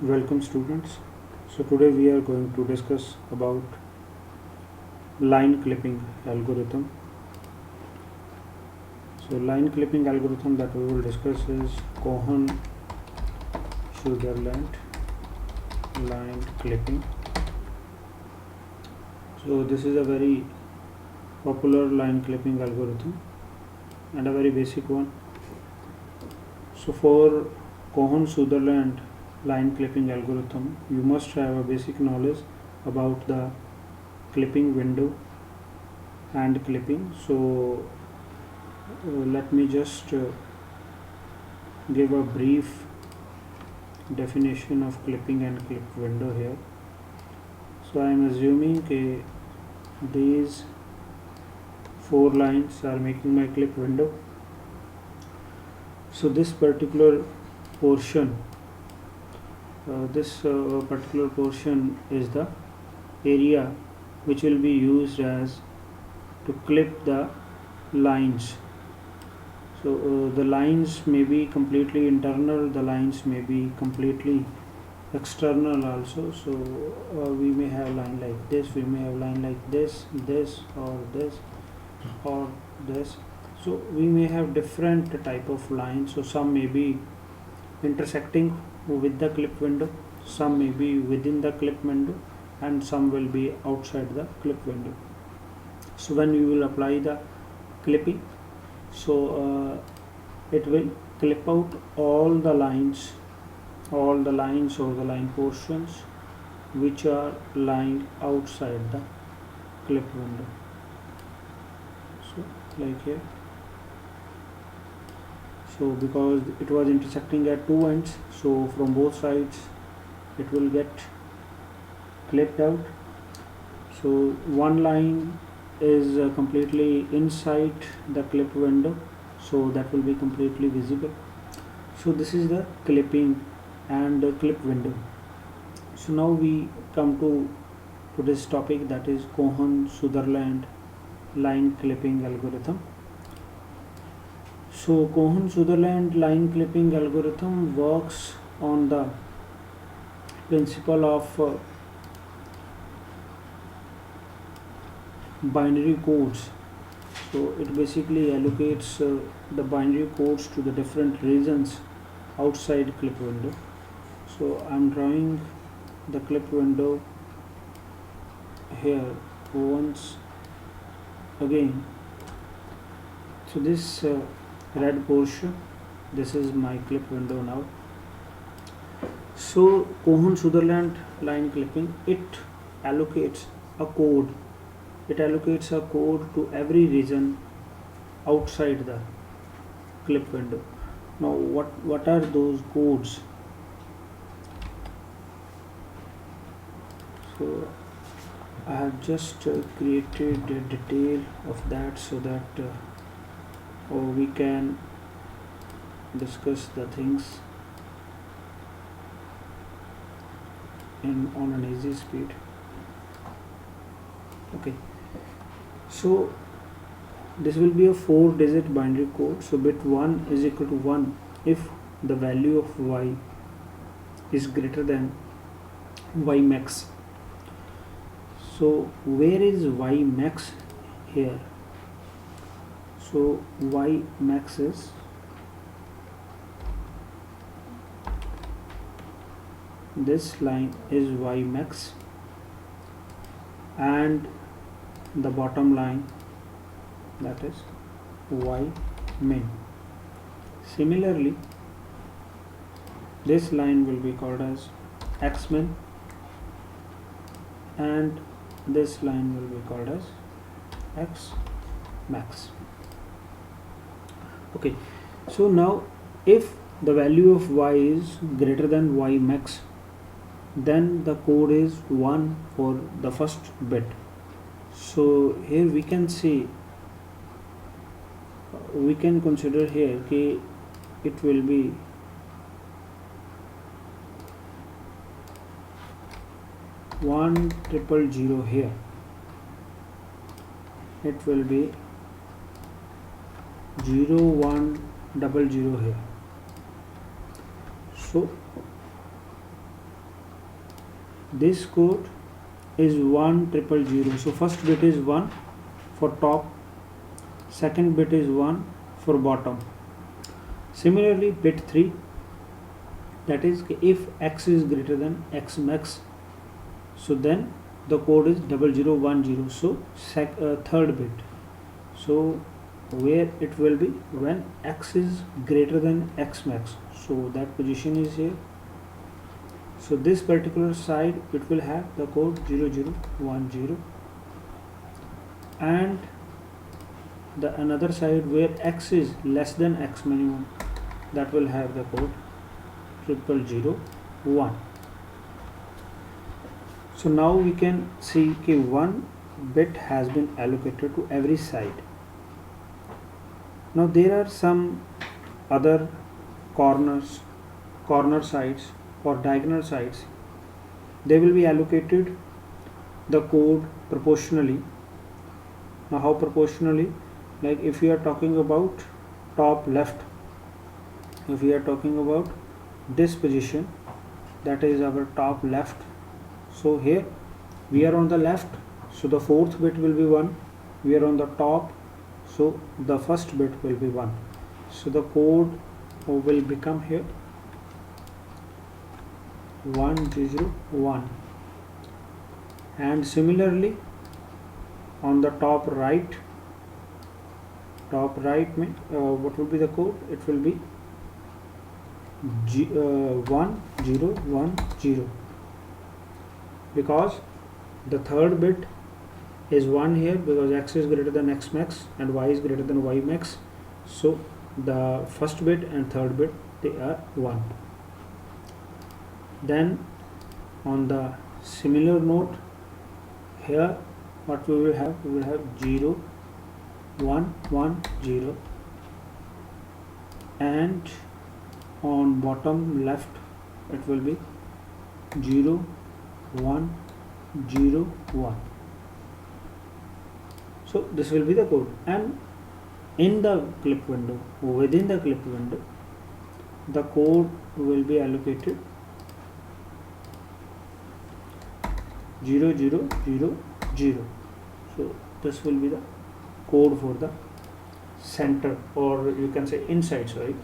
Welcome students. So today we are going to discuss about line clipping algorithm. So line clipping algorithm that we will discuss is Cohen-Sutherland line clipping. So this is a very popular line clipping algorithm and a very basic one. So for Cohen-Sutherland line clipping algorithm, you must have a basic knowledge about the clipping window and clipping. So let me just give a brief definition of clipping and clip window here. So I am assuming these four lines are making my clip window. So this particular portion is the area which will be used as to clip the lines. So the lines may be completely internal, the lines may be completely external also. So we may have line like this, we may have line like this, this or this or this. So we may have different type of lines. So some may be intersecting with the clip window, some may be within the clip window, and some will be outside the clip window. So when we will apply the clipping, so it will clip out all the lines or the line portions which are lying outside the clip window. So like here, so because it was intersecting at two ends, so from both sides it will get clipped out. So one line is completely inside the clip window, so that will be completely visible. So this is the clipping and clip window. So now we come to today's topic, that is Cohen-Sutherland line clipping algorithm. So Cohen-Sutherland line clipping algorithm works on the principle of binary codes. So it basically allocates the binary codes to the different regions outside clip window. So I'm drawing the clip window here once again. So this red portion, this is my clip window now. So Cohen-Sutherland line clipping, it allocates a code. It allocates a code to every region outside the clip window. Now what are those codes? So I have just created a detail of that so that we can discuss the things on an easy speed. Okay, so this will be a 4-digit binary code. So bit 1 is equal to 1 if the value of y is greater than y max. So where is y max here? So y max is this line is y max, and the bottom line, that is y min. Similarly, this line will be called as x min, and this line will be called as x max. Okay, so now if the value of y is greater than y max, then the code is 1 for the first bit. So here we can see, we can consider here that it will be one triple zero here, it will be 0100 here. So this code is 1000. So first bit is 1 for top, second bit is 1 for bottom. Similarly, bit 3, that is if x is greater than x max, so then the code is 0010. So third bit, so where it will be when x is greater than x max, so that position is here. So this particular side it will have the code 0010, and the another side where x is less than x minimum, that will have the code 0001. So now we can see that one bit has been allocated to every side. Now there are some other corner sides or diagonal sides. They will be allocated the code proportionally. Now how proportionally? Like if we are talking about top left, if we are talking about this position, that is our top left. So here we are on the left, so the fourth bit will be 1. We are on the top, so the first bit will be 1. So the code will become here 101. And similarly on the top right what will be the code? It will be 1010, because the third bit is 1 here, because x is greater than x max and y is greater than y max. So the first bit and third bit, they are 1. Then on the similar note, here what we will have? We will have 0 1 1 0, and on bottom left it will be 0 1 0 1. So this will be the code, and in the clip window, within the clip window, the code will be allocated 0 0 0 0. So this will be the code for the center, or you can say inside the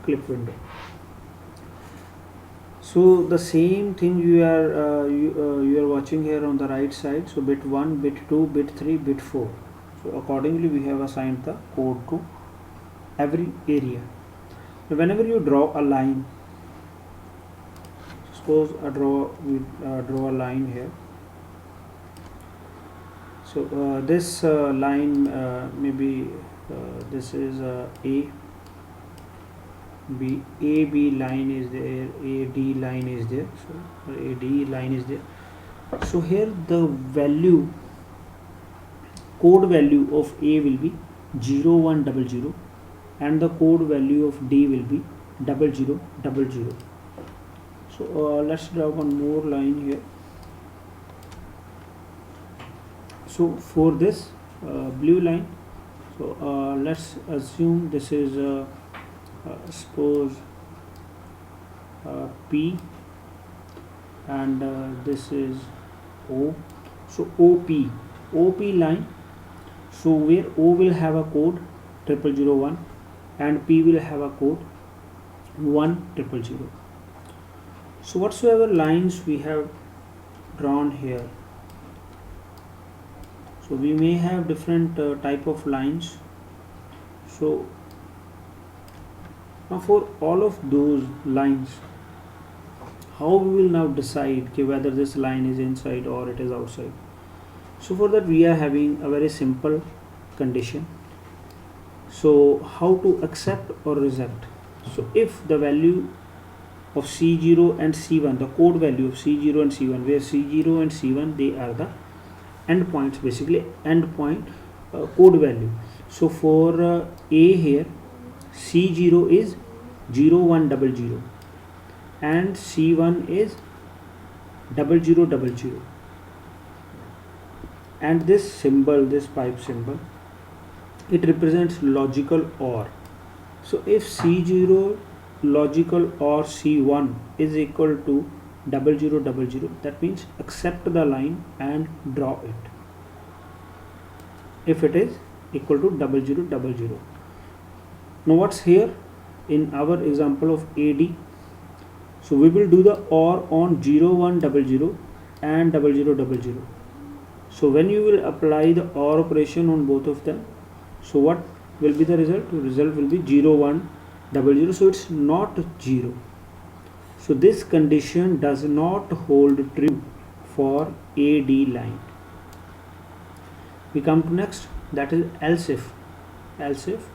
clip window. So the same thing you are watching here on the right side. So bit 1, bit 2, bit 3, bit 4. So accordingly we have assigned the code to every area. Now whenever you draw a line, suppose we draw a line here. So this line maybe this is A B line is there, AD line is there, so AD line is there. So here the code value of A will be 0100, and the code value of D will be 0000. So let's draw one more line here. So for this blue line, so let's assume this is suppose P, and this is O. So OP line, so where O will have a code 0001 and P will have a code 1000. So whatsoever lines we have drawn here, so we may have different type of lines. So now for all of those lines, how we will now decide whether this line is inside or it is outside? So for that we are having a very simple condition. So how to accept or reject? So if the value of C0 and C1, the code value of C0 and C1, where C0 and C1 they are the endpoints, basically endpoint code value. So for A here, C0 is 0100 and C1 is 0000, and this symbol, this pipe symbol, it represents logical OR. So if C0 logical OR C1 is equal to 0000, that means accept the line and draw it if it is equal to 0000. Now what's here in our example of AD? So we will do the OR on 0100 and 0000. So when you will apply the OR operation on both of them, so what will be the result? The result will be 0100, so it's not 0. So this condition does not hold true for AD line. We come to next, that is else if. Else if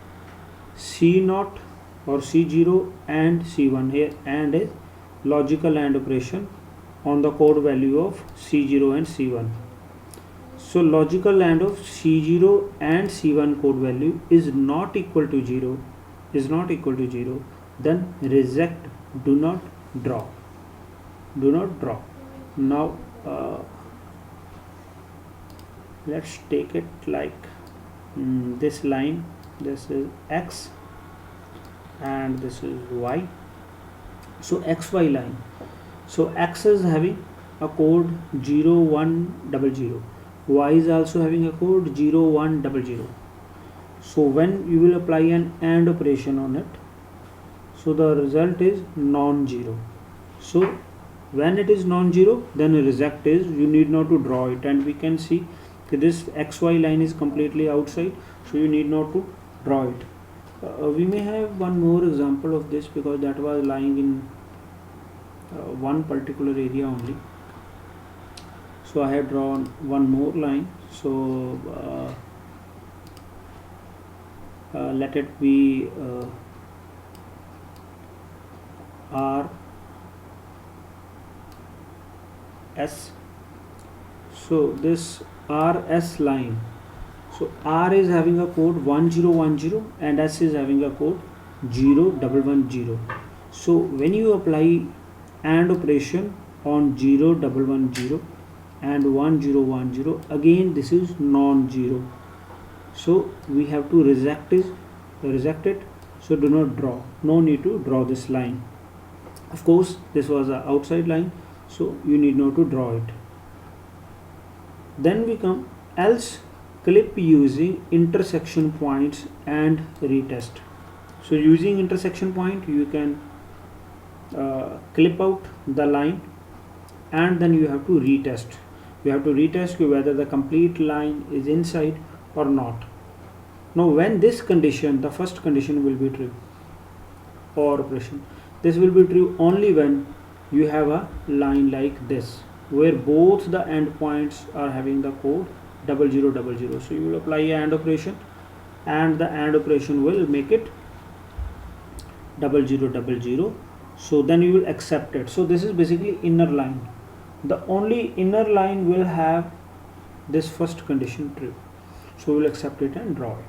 C0 or C0 and C1, here and is logical AND operation on the code value of C0 and C1. So logical AND of C0 and C1 code value is not equal to 0, then reject, do not draw. Now let's take it like this line, this is X and this is Y. So XY line, so X is having a code 0100, Y is also having a code 0100. So when you will apply an AND operation on it, so the result is non-zero. So when it is non-zero, then a reject is, you need not to draw it, and we can see that this XY line is completely outside, so you need not to draw it. We may have one more example of this because that was lying in one particular area only. So I have drawn one more line. So let it be R S. So this RS line, so R is having a code 1010 and S is having a code 0110. So when you apply AND operation on 0110 and 1010, again this is non-zero, so we have to reject it. So do not draw, no need to draw this line. Of course this was an outside line, so you need not to draw it. Then we come else clip using intersection points and retest. So using intersection point, you can clip out the line and then you have to retest. You have to retest whether the complete line is inside or not. Now when this condition, the first condition will be true, OR operation, this will be true only when you have a line like this, where both the endpoints are having the code 0000. So you will apply an AND operation and the AND operation will make it 0000. So then you will accept it. So this is basically inner line. The only inner line will have this first condition true. So we will accept it and draw it.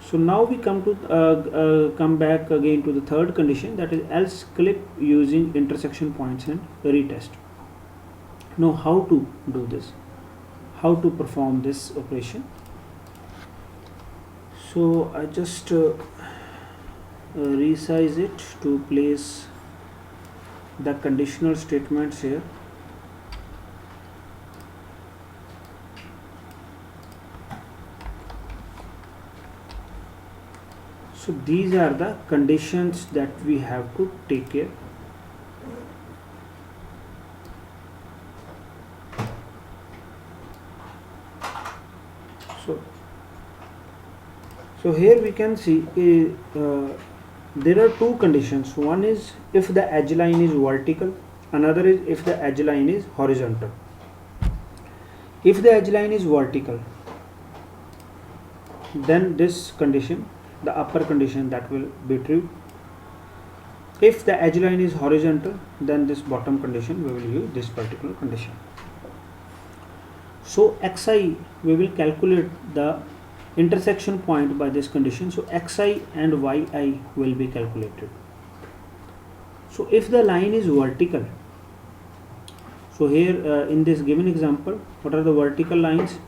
So now we come to come back again to the third condition, that is else clip using intersection points and retest. Now how to do this? How to perform this operation? So I just resize it to place the conditional statements here. So these are the conditions that we have to take care. So here we can see there are two conditions. One is if the edge line is vertical, another is if the edge line is horizontal. If the edge line is vertical, then this condition, the upper condition, that will be true. If the edge line is horizontal, then this bottom condition, we will use this particular condition. So xi, we will calculate the intersection point by this condition. So xi and yi will be calculated. So if the line is vertical, so here in this given example, what are the vertical lines?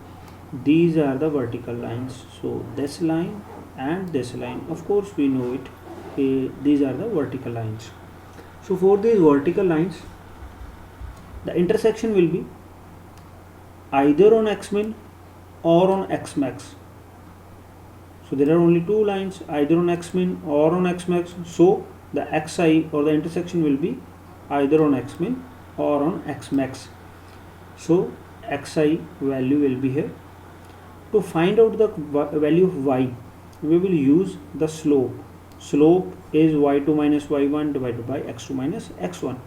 These are the vertical lines. So this line and this line, of course we know it, these are the vertical lines. So for these vertical lines, the intersection will be either on xmin or on xmax. So there are only two lines, either on xmin or on xmax. So the xi or the intersection will be either on xmin or on xmax. So xi value will be here. To find out the value of y, we will use the slope. Slope is y2 minus y1 divided by x2 minus x1.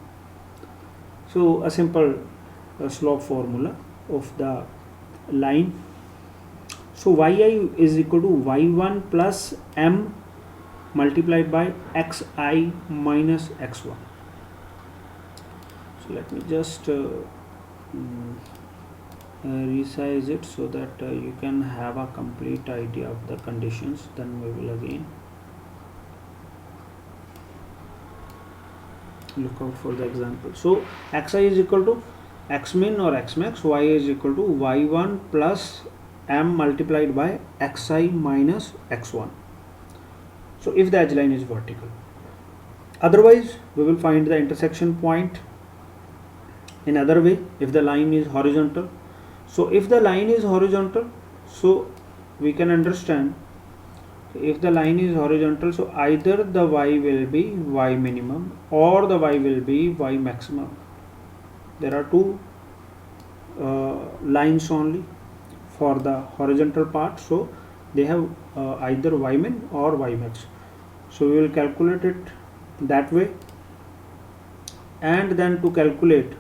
So a simple slope formula of the line. So yi is equal to y1 plus m multiplied by xi minus x1. So let me just resize it so that you can have a complete idea of the conditions. Then we will again look out for the example. So xi is equal to xmin or xmax, y is equal to y1 plus m multiplied by xi minus x1. So if the edge line is vertical, otherwise we will find the intersection point in other way if the line is horizontal. So if the line is horizontal, so we can understand, if the line is horizontal, so either the y will be y minimum or the y will be y maximum. There are two lines only for the horizontal part, so they have either y min or y max. So we will calculate it that way, and then to calculate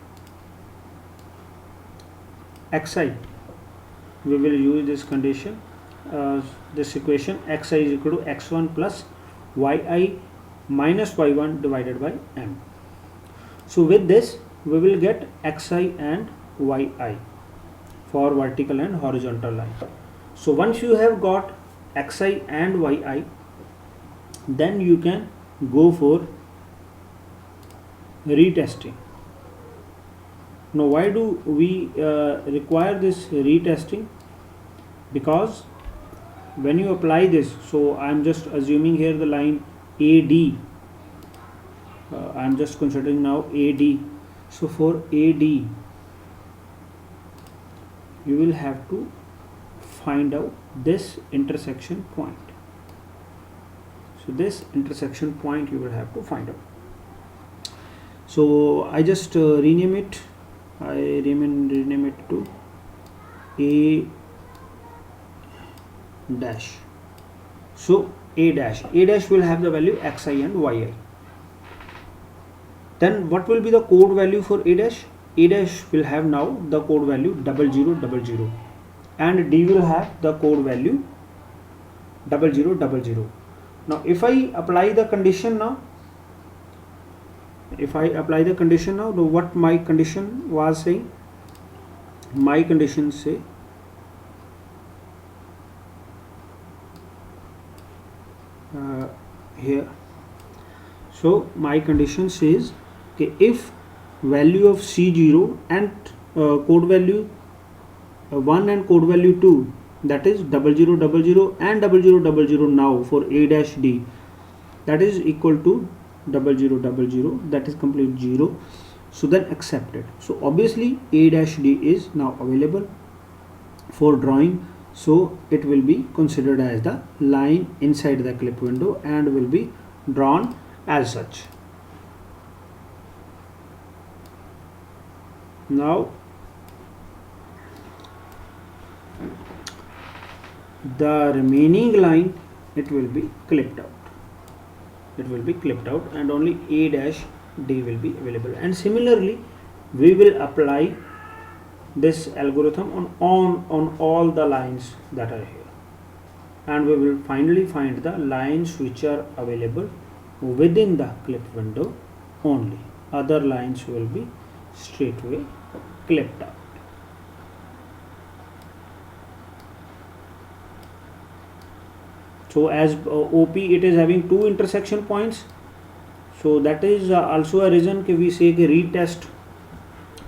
xi, we will use this condition, this equation, xi is equal to x1 plus yi minus y1 divided by m. So with this we will get xi and yi for vertical and horizontal line. So once you have got xi and yi, then you can go for retesting. Now why do we require this retesting? Because when you apply this, so I am just assuming here the line AD, I am just considering now AD. So for AD, you will have to find out this intersection point. So this intersection point you will have to find out. So I just rename it. I rename it to A dash. So A dash will have the value xi and yi. Then what will be the code value for A dash? A dash will have now the code value 0000, and D will have the code value 0000. Now if I apply the condition now, what my condition was saying? My condition say here. So my condition says, okay, if value of C0 and code value 1 and code value 2, that is 0000 and 0000 now for A dash D, that is equal to 0000, that is complete 0. So then accept it. So obviously A dash D is now available for drawing, so it will be considered as the line inside the clip window and will be drawn as such. Now the remaining line, it will be clipped out. And only A dash D will be available. And similarly we will apply this algorithm on all the lines that are here, and we will finally find the lines which are available within the clip window only. Other lines will be straightway clipped out. So as OP it is having two intersection points, so that is also a reason we say retest.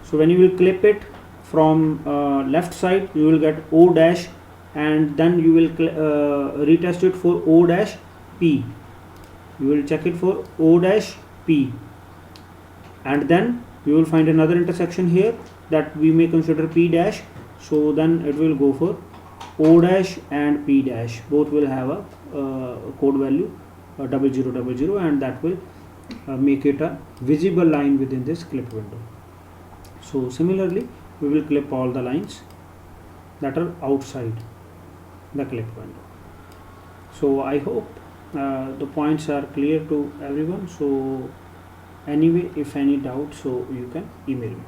So when you will clip it from left side, you will get O dash, and then you will retest it for O dash P. You will check it for O dash P, and then we will find another intersection here that we may consider P dash. So then it will go for O dash and P dash, both will have a code value 0000, and that will make it a visible line within this clip window. So similarly we will clip all the lines that are outside the clip window. So I hope the points are clear to everyone. So anyway, if any doubt, so you can email me.